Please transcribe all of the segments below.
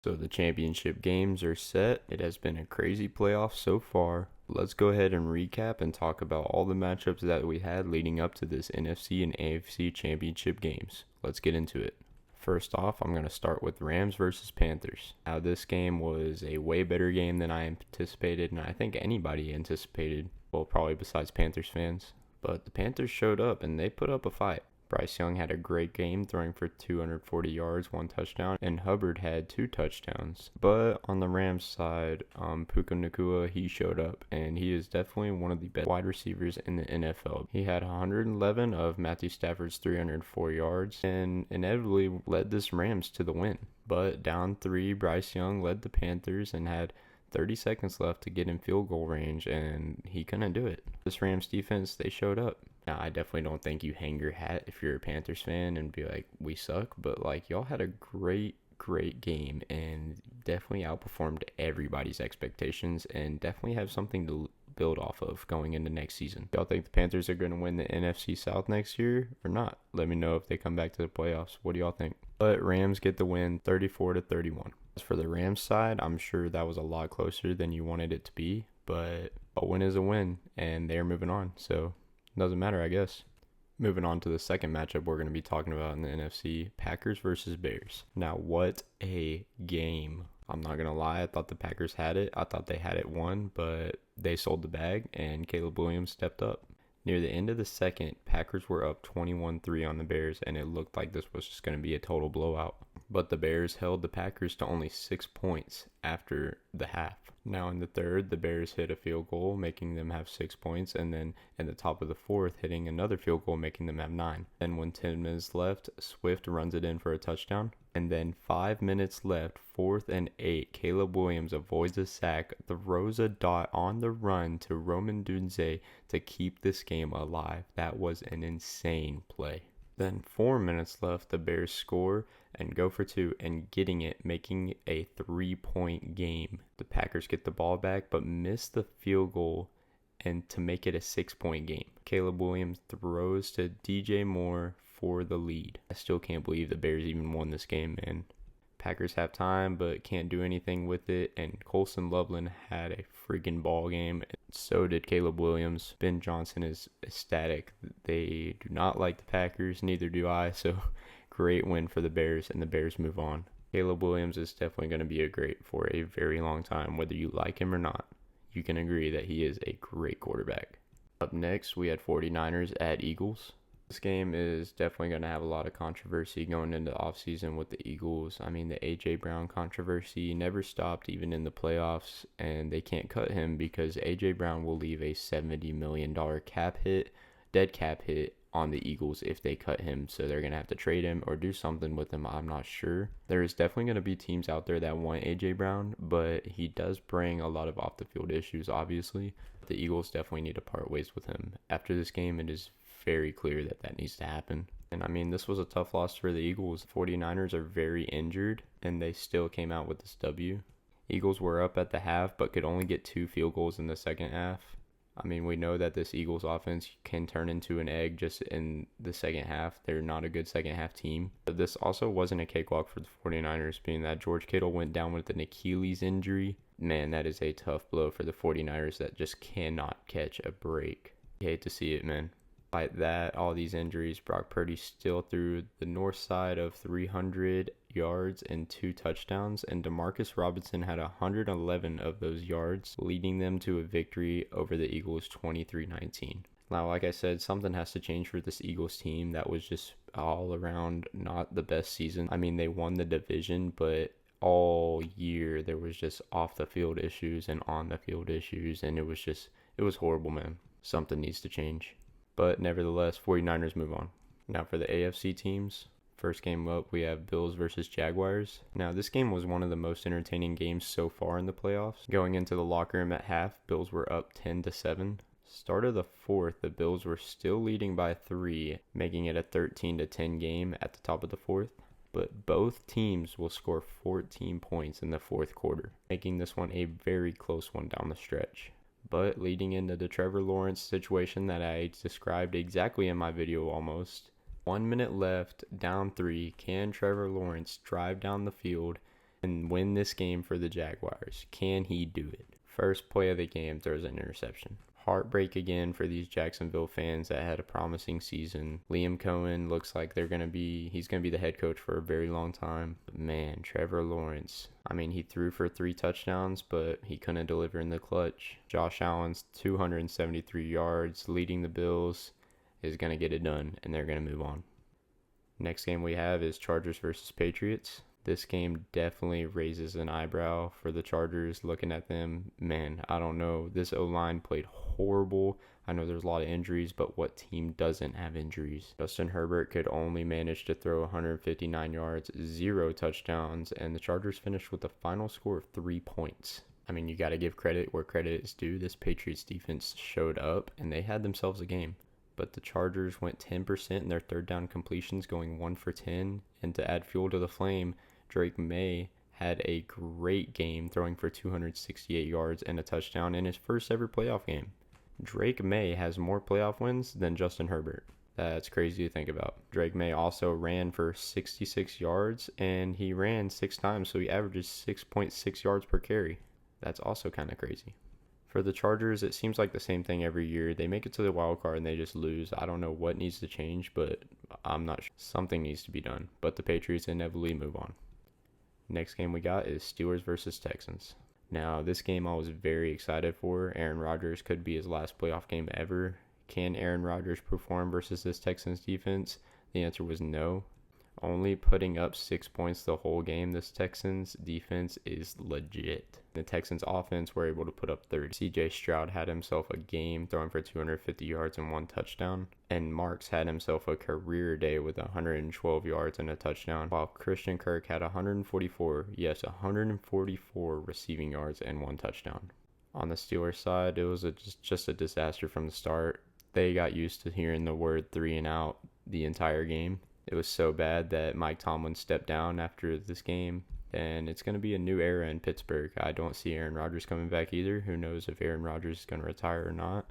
So the championship games are set. It has been a crazy playoff so far. Let's go ahead and recap and talk about all the matchups that we had leading up to this NFC and AFC championship games. Let's get into it. First off, I'm going to start with Rams versus Panthers. Now, this game was a way better game than I anticipated, and I think anybody anticipated. Well, probably besides Panthers fans. But the Panthers showed up, and they put up a fight. Bryce Young had a great game, throwing for 240 yards, 1 touchdown, and Hubbard had 2 touchdowns. But on the Rams side, Puka Nacua, he showed up, and he is definitely one of the best wide receivers in the NFL. He had 111 of Matthew Stafford's 304 yards, and inevitably led this Rams to the win. But down 3, Bryce Young led the Panthers and had 30 seconds left to get in field goal range, and he couldn't do it. This Rams defense, they showed up. Now, I definitely don't think you hang your hat if you're a Panthers fan and be like, we suck, but like, y'all had a great game and definitely outperformed everybody's expectations and definitely have something to build off of going into next season. Y'all think the Panthers are going to win the NFC South next year or not? Let me know if they come back to the playoffs. What do y'all think? But Rams get the win 34-31. As for the Rams side, I'm sure that was a lot closer than you wanted it to be, but a win is a win and they're moving on. So doesn't matter, I guess. Moving on to the second matchup we're going to be talking about in the NFC, Packers versus Bears. Now, what a game. I'm not going to lie, I thought the Packers had it. I thought they had it won, but they sold the bag and Caleb Williams stepped up. Near the end of the second, Packers were up 21-3 on the Bears, and it looked like this was just going to be a total blowout. But the Bears held the Packers to only 6 points after the half. Now in the third, the Bears hit a field goal, making them have 6 points, and then in the top of the fourth, hitting another field goal, making them have 9. Then when 10 minutes left, Swift runs it in for a touchdown. And then 5 minutes left, 4th and 8, Caleb Williams avoids a sack, throws a dot on the run to Roman Dunze to keep this game alive. That was an insane play. Then 4 minutes left, the Bears score and go for 2 and getting it, making a 3-point game. The Packers get the ball back but miss the field goal and to make it a 6-point game. Caleb Williams throws to DJ Moore for the lead. I still can't believe the Bears even won this game, man. Packers have time but can't do anything with it, and Colson Loveland had a freaking ball game. So did Caleb Williams. Ben Johnson is ecstatic. They do not like the Packers, neither do I, so great win for the Bears, and the Bears move on. Caleb Williams is definitely going to be a great for a very long time, whether you like him or not. You can agree that he is a great quarterback. Up next, we had 49ers at Eagles. This game is definitely going to have a lot of controversy going into the offseason with the Eagles. I mean, the A.J. Brown controversy never stopped even in the playoffs, and they can't cut him because A.J. Brown will leave a $70 million dead cap hit on the Eagles if they cut him, so they're going to have to trade him or do something with him. I'm not sure. There is definitely going to be teams out there that want A.J. Brown, but he does bring a lot of off-the-field issues, obviously. The Eagles definitely need to part ways with him. After this game, it is very clear that needs to happen. And I mean, this was a tough loss for the Eagles. 49ers are very injured, and they still came out with this W. Eagles were up at the half, but could only get 2 field goals in the second half. I mean, we know that this Eagles offense can turn into an egg just in the second half. They're not a good second half team. But this also wasn't a cakewalk for the 49ers, being that George Kittle went down with an Achilles injury. Man, that is a tough blow for the 49ers that just cannot catch a break. You hate to see it, man. Despite that, all these injuries, Brock Purdy still threw the north side of 300 yards and 2 touchdowns, and Demarcus Robinson had 111 of those yards, leading them to a victory over the Eagles 23-19. Now, like I said, something has to change for this Eagles team that was just all around not the best season. I mean, they won the division, but all year there was just off the field issues and on the field issues, and it was horrible, man. Something needs to change. But nevertheless, 49ers move on. Now for the AFC teams, first game up, we have Bills versus Jaguars. Now this game was one of the most entertaining games so far in the playoffs. Going into the locker room at half, Bills were up 10-7. Start of the fourth, the Bills were still leading by 3, making it a 13-10 game at the top of the fourth. But both teams will score 14 points in the fourth quarter, making this one a very close one down the stretch. But leading into the Trevor Lawrence situation that I described exactly in my video almost, 1 minute left, down 3, can Trevor Lawrence drive down the field and win this game for the Jaguars. Can he do it? First play of the game, throws an interception. Heartbreak again for these Jacksonville fans that had a promising season. Liam Cohen looks like he's going to be the head coach for a very long time. But man, Trevor Lawrence, I mean, he threw for 3 touchdowns, but he couldn't deliver in the clutch. Josh Allen's 273 yards leading the Bills is going to get it done, and they're going to move on. Next game we have is Chargers versus Patriots. This game definitely raises an eyebrow for the Chargers. Looking at them, man, I don't know. This O-line played horrible. I know there's a lot of injuries, but what team doesn't have injuries? Justin Herbert could only manage to throw 159 yards, 0 touchdowns, and the Chargers finished with a final score of 3 points. I mean, you got to give credit where credit is due. This Patriots defense showed up, and they had themselves a game. But the Chargers went 10% in their third down completions, going 1 for 10. And to add fuel to the flame, Drake May had a great game, throwing for 268 yards and a touchdown in his first ever playoff game. Drake May has more playoff wins than Justin Herbert. That's crazy to think about. Drake May also ran for 66 yards, and he ran 6 times, so he averages 6.6 yards per carry. That's also kind of crazy. For the Chargers, it seems like the same thing every year. They make it to the wild card and they just lose. I don't know what needs to change, but I'm not sure. Something needs to be done. But the Patriots inevitably move on. Next game we got is Steelers versus Texans. Now, this game I was very excited for. Aaron Rodgers could be his last playoff game ever. Can Aaron Rodgers perform versus this Texans defense? The answer was no. Only putting up 6 points the whole game, this Texans defense is legit. The Texans offense were able to put up 30. CJ Stroud had himself a game, throwing for 250 yards and 1 touchdown. And Marks had himself a career day with 112 yards and a touchdown, while Christian Kirk had 144 receiving yards and 1 touchdown. On the Steelers side, it was just a disaster from the start. They got used to hearing the word 3 and out the entire game. It was so bad that Mike Tomlin stepped down after this game, and it's going to be a new era in Pittsburgh. I don't see Aaron Rodgers coming back either. Who knows if Aaron Rodgers is going to retire or not,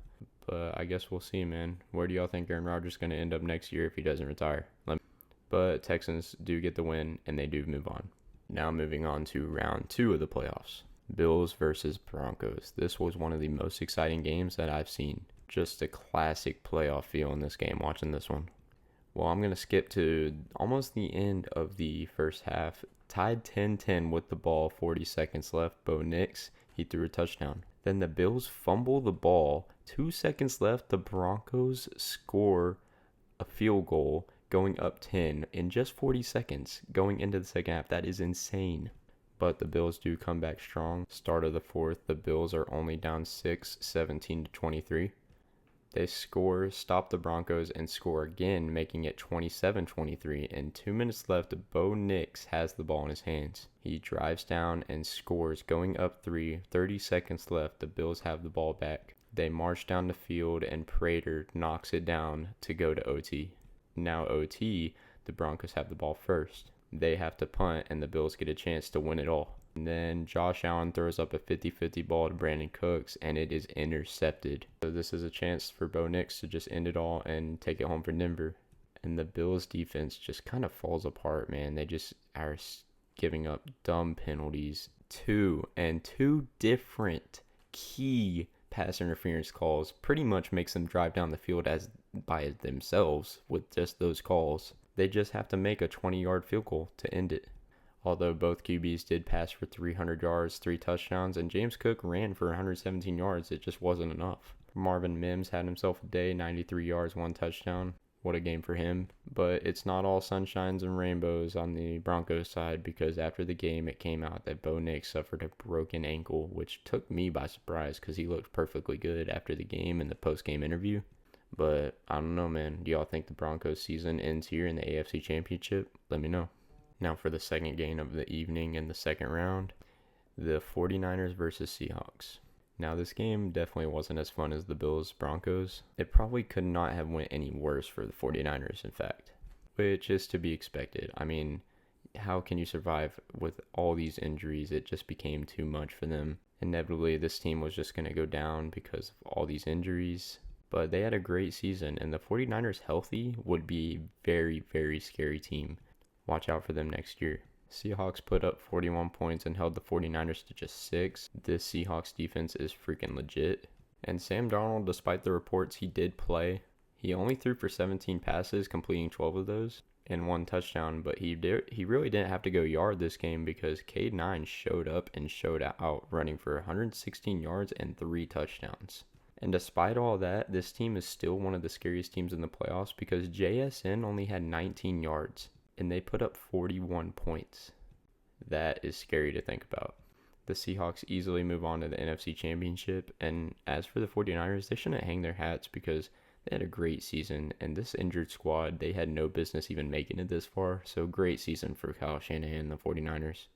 but I guess we'll see, man. Where do y'all think Aaron Rodgers is going to end up next year if he doesn't retire? But Texans do get the win, and they do move on. Now moving on to round 2 of the playoffs. Bills versus Broncos. This was one of the most exciting games that I've seen. Just a classic playoff feel in this game watching this one. Well, I'm going to skip to almost the end of the first half. Tied 10-10 with the ball, 40 seconds left. Bo Nix, he threw a touchdown. Then the Bills fumble the ball. 2 seconds left. The Broncos score a field goal going up 10 in just 40 seconds going into the second half. That is insane. But the Bills do come back strong. Start of the fourth, the Bills are only down 6, 17-23. They score, stop the Broncos, and score again, making it 27-23. And 2 minutes left, Bo Nix has the ball in his hands. He drives down and scores, going up 3. 30 seconds left, the Bills have the ball back. They march down the field, and Prater knocks it down to go to OT. Now OT, the Broncos have the ball first. They have to punt, and the Bills get a chance to win it all. And then Josh Allen throws up a 50-50 ball to Brandon Cooks, and it is intercepted. So this is a chance for Bo Nix to just end it all and take it home for Denver. And the Bills defense just kind of falls apart, man. They just are giving up dumb penalties. Two different key pass interference calls pretty much makes them drive down the field as by themselves with just those calls. They just have to make a 20-yard field goal to end it. Although both QBs did pass for 300 yards, 3 touchdowns, and James Cook ran for 117 yards, it just wasn't enough. Marvin Mims had himself a day, 93 yards, 1 touchdown. What a game for him. But it's not all sunshines and rainbows on the Broncos side, because after the game it came out that Bo Nix suffered a broken ankle, which took me by surprise because he looked perfectly good after the game in the post-game interview. But I don't know, man. Do y'all think the Broncos season ends here in the AFC Championship? Let me know. Now for the second game of the evening in the second round, the 49ers versus Seahawks. Now this game definitely wasn't as fun as the Bills-Broncos. It probably could not have went any worse for the 49ers, in fact, which is to be expected. I mean, how can you survive with all these injuries? It just became too much for them. Inevitably, this team was just going to go down because of all these injuries. But they had a great season, and the 49ers healthy would be a very, very scary team. Watch out for them next year. Seahawks put up 41 points and held the 49ers to just 6. This Seahawks defense is freaking legit. And Sam Darnold, despite the reports he did play, he only threw for 17 passes, completing 12 of those, and 1 touchdown. But he really didn't have to go yard this game because Cade Nine showed up and showed out, running for 116 yards and 3 touchdowns. And despite all that, this team is still one of the scariest teams in the playoffs because JSN only had 19 yards. And they put up 41 points. That is scary to think about. The Seahawks easily move on to the NFC Championship. And as for the 49ers, they shouldn't hang their hats because they had a great season. And this injured squad, they had no business even making it this far. So great season for Kyle Shanahan and the 49ers.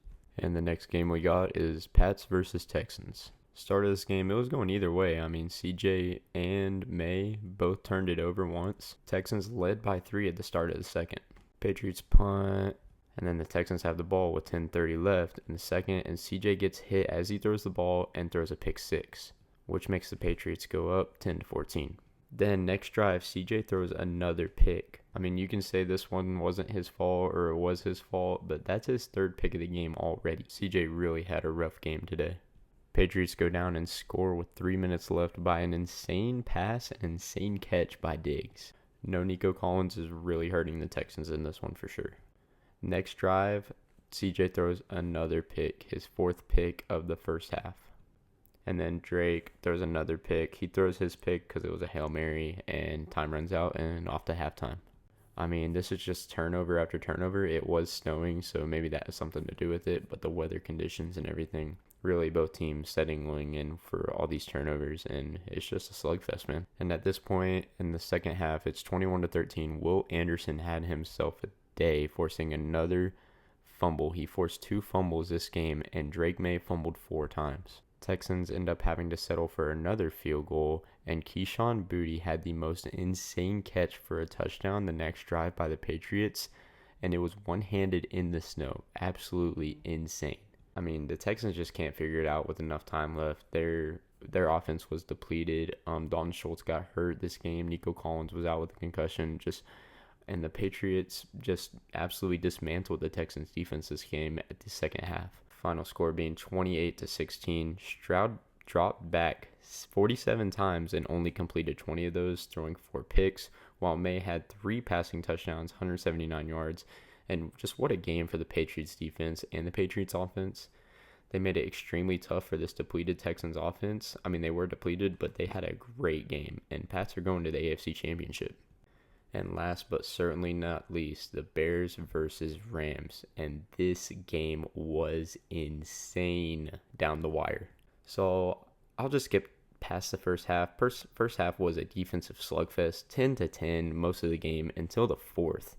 And the next game we got is Pats versus Texans. Start of this game, it was going either way. I mean, CJ and May both turned it over once. Texans led by 3 at the start of the second. Patriots punt, and then the Texans have the ball with 10:30 left in the second, and CJ gets hit as he throws the ball and throws a pick 6, which makes the Patriots go up 10-14. Then next drive, CJ throws another pick. I mean, you can say this one wasn't his fault or it was his fault, but that's his 3rd pick of the game already. CJ really had a rough game today. Patriots go down and score with 3 minutes left by an insane pass and insane catch by Diggs. No Nico Collins is really hurting the Texans in this one for sure. Next drive, CJ throws another pick, his 4th pick of the first half. And then Drake throws another pick. He throws his pick because it was a Hail Mary and time runs out and off to halftime. I mean, this is just turnover after turnover. It was snowing, so maybe that has something to do with it, but the weather conditions and everything, really both teams settling in for all these turnovers, and it's just a slugfest, man. And at this point in the second half, it's 21-13. Will Anderson had himself a day, forcing another fumble. He forced 2 fumbles this game, and Drake May fumbled 4 times. Texans end up having to settle for another field goal, and Keyshawn Boutte had the most insane catch for a touchdown the next drive by the Patriots, and it was one-handed in the snow. Absolutely insane. I mean, the Texans just can't figure it out with enough time left. Their offense was depleted. Dalton Schultz got hurt this game. Nico Collins was out with a concussion. And the Patriots just absolutely dismantled the Texans defense this game at the second half. Final score being 28-16. Stroud dropped back 47 times and only completed 20 of those, throwing 4 picks, while May had 3 passing touchdowns, 179 yards. And just what a game for the Patriots defense and the Patriots offense. They made it extremely tough for this depleted Texans offense. I mean, they were depleted, but they had a great game. And Pats are going to the AFC Championship. And last but certainly not least, the Bears versus Rams. And this game was insane down the wire. So I'll just skip past the first half. First half was a defensive slugfest, 10-10 most of the game until the fourth.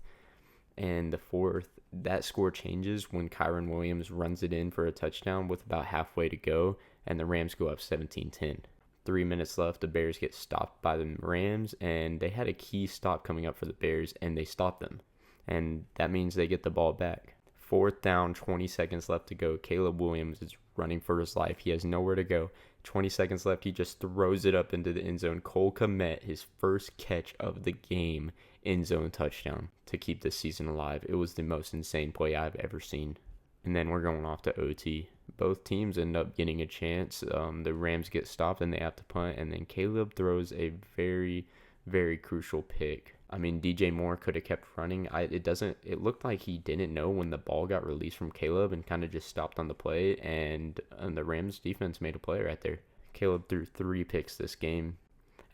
And the fourth, that score changes when Kyren Williams runs it in for a touchdown with about halfway to go, and the Rams go up 17-10. 3 minutes left, the Bears get stopped by the Rams, and they had a key stop coming up for the Bears, and they stopped them. And that means they get the ball back. 4th down, 20 seconds left to go. Caleb Williams is running for his life. He has nowhere to go. 20 seconds left, he just throws it up into the end zone. Cole Kmet, his first catch of the game, end zone touchdown to keep this season alive. It was the most insane play I've ever seen. And then we're going off to OT. Both teams end up getting a chance. The Rams get stopped and they have to punt. And then Caleb throws a very, very crucial pick. I mean, DJ Moore could have kept running. It looked like he didn't know when the ball got released from Caleb and kind of just stopped on the play. And the Rams defense made a play right there. Caleb threw 3 picks this game.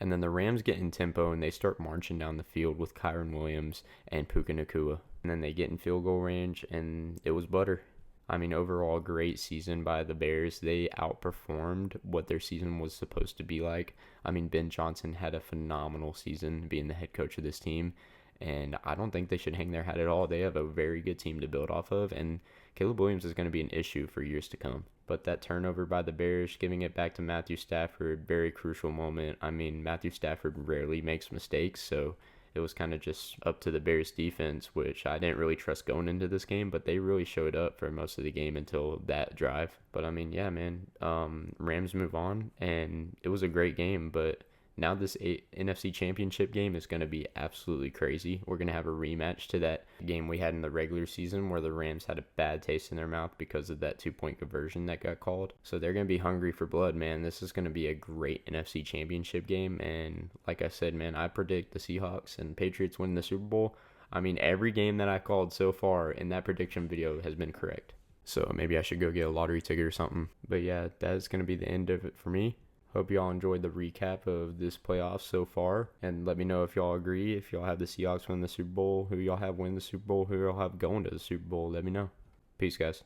And then the Rams get in tempo and they start marching down the field with Kyren Williams and Puka Nacua. And then they get in field goal range and it was butter. I mean, overall, great season by the Bears. They outperformed what their season was supposed to be like. I mean, Ben Johnson had a phenomenal season being the head coach of this team, and I don't think they should hang their hat at all. They have a very good team to build off of, and Caleb Williams is going to be an issue for years to come. But that turnover by the Bears, giving it back to Matthew Stafford, very crucial moment. I mean, Matthew Stafford rarely makes mistakes, so it was kind of just up to the Bears defense, which I didn't really trust going into this game, but they really showed up for most of the game until that drive. But I mean, yeah, man, Rams move on, and it was a great game, but Now this NFC Championship game is going to be absolutely crazy. We're going to have a rematch to that game we had in the regular season where the Rams had a bad taste in their mouth because of that 2-point conversion that got called. So they're going to be hungry for blood, man. This is going to be a great NFC Championship game. And like I said, man, I predict the Seahawks and Patriots win the Super Bowl. I mean, every game that I called so far in that prediction video has been correct. So maybe I should go get a lottery ticket or something. But yeah, that is going to be the end of it for me. Hope y'all enjoyed the recap of this playoff so far. And let me know if y'all agree, if y'all have the Seahawks win the Super Bowl, who y'all have win the Super Bowl, who y'all have going to the Super Bowl. Let me know. Peace, guys.